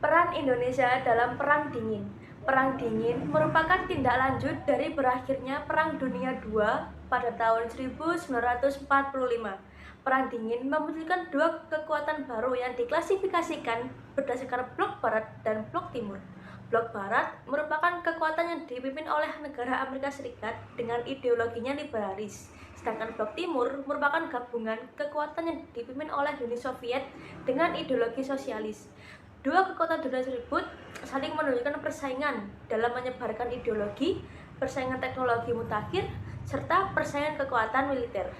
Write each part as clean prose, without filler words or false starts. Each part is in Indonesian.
Peran Indonesia dalam Perang Dingin. Perang Dingin merupakan tindak lanjut dari berakhirnya Perang Dunia II pada tahun 1945. Perang Dingin memunculkan dua kekuatan baru yang diklasifikasikan berdasarkan Blok Barat dan Blok Timur. Blok Barat merupakan kekuatan yang dipimpin oleh negara Amerika Serikat dengan ideologinya liberalis. Sedangkan Blok Timur merupakan gabungan kekuatan yang dipimpin oleh Uni Soviet dengan ideologi sosialis. Dua kekuatan dunia tersebut saling menunjukkan persaingan dalam menyebarkan ideologi, persaingan teknologi mutakhir, serta persaingan kekuatan militer.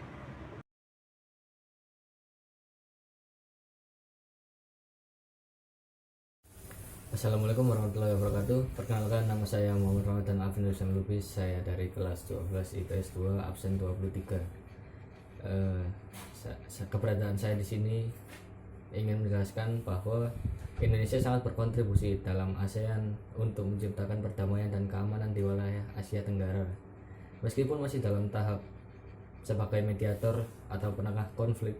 Assalamualaikum warahmatullahi wabarakatuh. Perkenalkan, nama saya Muhammad Ramadan Alvin Hussein Lubis. Saya dari kelas 12 IPS 2 absen 23. Keberadaan saya di sini ingin menjelaskan bahwa Indonesia sangat berkontribusi dalam ASEAN untuk menciptakan perdamaian dan keamanan di wilayah Asia Tenggara. Meskipun masih dalam tahap sebagai mediator atau penengah konflik,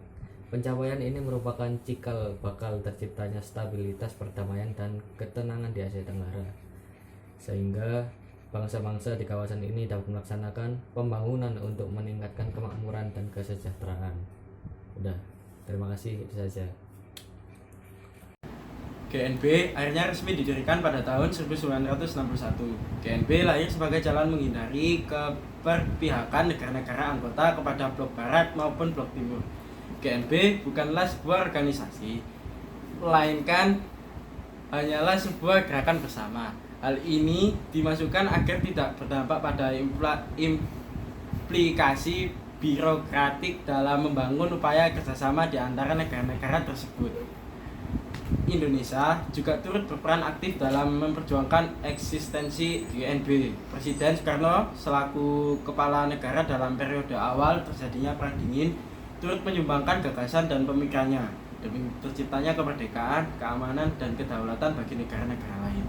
pencapaian ini merupakan cikal bakal terciptanya stabilitas, perdamaian, dan ketenangan di Asia Tenggara, sehingga bangsa-bangsa di kawasan ini dapat melaksanakan pembangunan untuk meningkatkan kemakmuran dan kesejahteraan. Udah, terima kasih, itu saja. GNB akhirnya resmi didirikan pada tahun 1961. GNB lahir sebagai jalan menghindari keberpihakan negara-negara anggota kepada Blok Barat maupun Blok Timur. GNB bukanlah sebuah organisasi, melainkan hanyalah sebuah gerakan bersama. Hal ini dimasukkan agar tidak berdampak pada implikasi birokratik dalam membangun upaya kerjasama di antara negara-negara tersebut. Indonesia juga turut berperan aktif dalam memperjuangkan eksistensi GNB. Presiden Soekarno selaku kepala negara dalam periode awal terjadinya Perang Dingin turut menyumbangkan gagasan dan pemikirannya demi terciptanya kemerdekaan, keamanan, dan kedaulatan bagi negara-negara lain.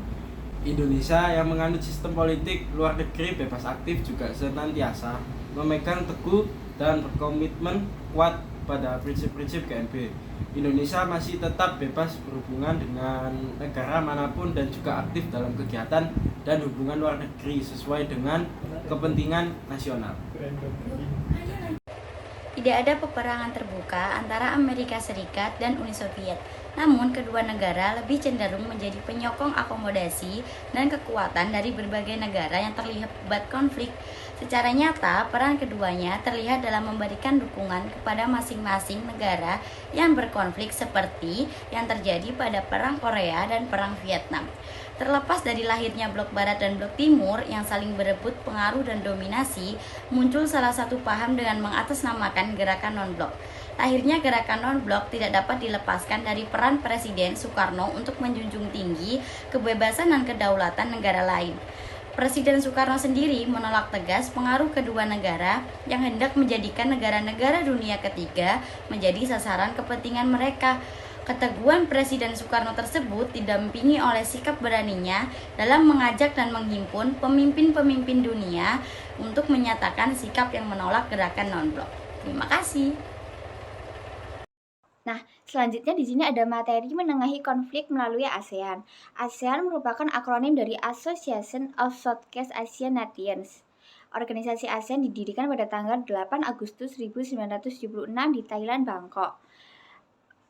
Indonesia yang menganut sistem politik luar negeri bebas aktif juga senantiasa memegang teguh dan berkomitmen kuat pada prinsip-prinsip GNB. Indonesia masih tetap bebas berhubungan dengan negara manapun dan juga aktif dalam kegiatan dan hubungan luar negeri sesuai dengan kepentingan nasional. Tidak ada peperangan terbuka antara Amerika Serikat dan Uni Soviet. Namun, kedua negara lebih cenderung menjadi penyokong akomodasi dan kekuatan dari berbagai negara yang terlibat konflik. Secara nyata, peran keduanya terlihat dalam memberikan dukungan kepada masing-masing negara yang berkonflik seperti yang terjadi pada Perang Korea dan Perang Vietnam. Terlepas dari lahirnya Blok Barat dan Blok Timur yang saling berebut pengaruh dan dominasi, muncul salah satu paham dengan mengatasnamakan gerakan non-blok. Lahirnya gerakan non-blok tidak dapat dilepaskan dari peran Presiden Soekarno untuk menjunjung tinggi kebebasan dan kedaulatan negara lain. Presiden Soekarno sendiri menolak tegas pengaruh kedua negara yang hendak menjadikan negara-negara dunia ketiga menjadi sasaran kepentingan mereka. Keteguhan Presiden Soekarno tersebut didampingi oleh sikap beraninya dalam mengajak dan menghimpun pemimpin-pemimpin dunia untuk menyatakan sikap yang menolak gerakan non-blok. Terima kasih. Nah, selanjutnya di sini ada materi menengahi konflik melalui ASEAN. ASEAN merupakan akronim dari Association of Southeast Asian Nations. Organisasi ASEAN didirikan pada tanggal 8 Agustus 1976 di Thailand, Bangkok.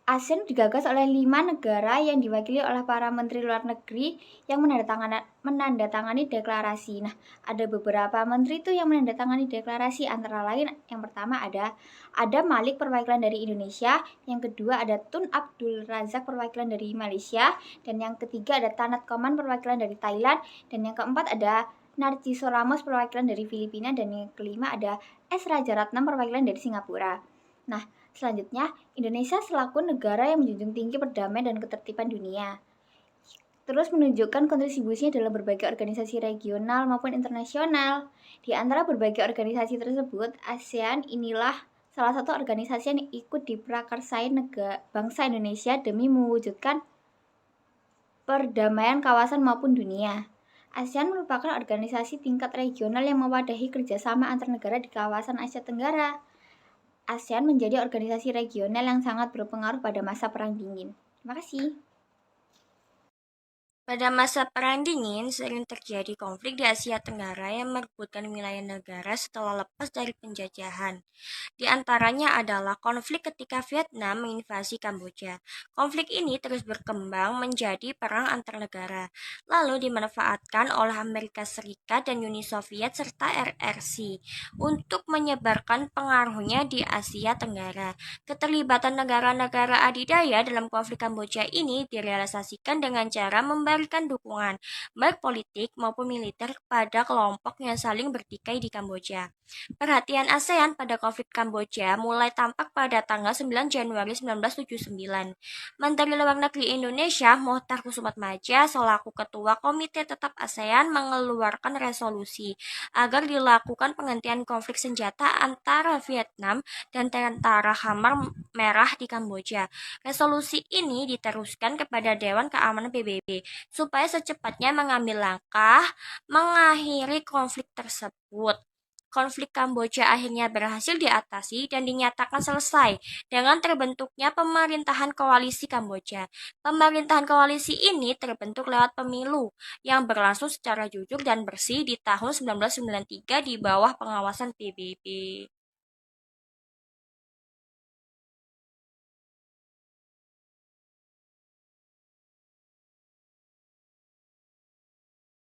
ASEAN digagas oleh 5 negara yang diwakili oleh para menteri luar negeri yang menandatangani deklarasi. Nah, ada beberapa menteri itu yang menandatangani deklarasi, antara lain yang pertama ada Adam Malik perwakilan dari Indonesia, yang kedua ada Tun Abdul Razak perwakilan dari Malaysia, dan yang ketiga ada Tanat Koman perwakilan dari Thailand, dan yang keempat ada Narciso Ramos perwakilan dari Filipina, dan yang kelima ada S. Rajaratnam perwakilan dari Singapura. Nah, selanjutnya, Indonesia selaku negara yang menjunjung tinggi perdamaian dan ketertiban dunia, terus menunjukkan kontribusinya dalam berbagai organisasi regional maupun internasional. Di antara berbagai organisasi tersebut, ASEAN inilah salah satu organisasi yang ikut diprakarsain bangsa Indonesia demi mewujudkan perdamaian kawasan maupun dunia. ASEAN merupakan organisasi tingkat regional yang mewadahi kerjasama antar negara di kawasan Asia Tenggara. ASEAN menjadi organisasi regional yang sangat berpengaruh pada masa Perang Dingin. Terima kasih. Pada masa Perang Dingin, sering terjadi konflik di Asia Tenggara yang merebutkan wilayah negara setelah lepas dari penjajahan. Di antaranya adalah konflik ketika Vietnam menginvasi Kamboja. Konflik ini terus berkembang menjadi perang antar negara, lalu dimanfaatkan oleh Amerika Serikat dan Uni Soviet serta RRC untuk menyebarkan pengaruhnya di Asia Tenggara. Keterlibatan negara-negara adidaya dalam konflik Kamboja ini direalisasikan dengan cara memberikan dukungan, baik politik maupun militer kepada kelompok yang saling bertikai di Kamboja. Perhatian ASEAN pada konflik Kamboja mulai tampak pada tanggal 9 Januari 1979. Menteri Luar Negeri Indonesia, Mohtar Kusumatmaja, selaku Ketua Komite Tetap ASEAN mengeluarkan resolusi agar dilakukan penghentian konflik senjata antara Vietnam dan tentara Khmer Merah di Kamboja. Resolusi ini diteruskan kepada Dewan Keamanan PBB supaya secepatnya mengambil langkah mengakhiri konflik tersebut. Konflik Kamboja akhirnya berhasil diatasi dan dinyatakan selesai dengan terbentuknya pemerintahan koalisi Kamboja. Pemerintahan koalisi ini terbentuk lewat pemilu yang berlangsung secara jujur dan bersih di tahun 1993 di bawah pengawasan PBB.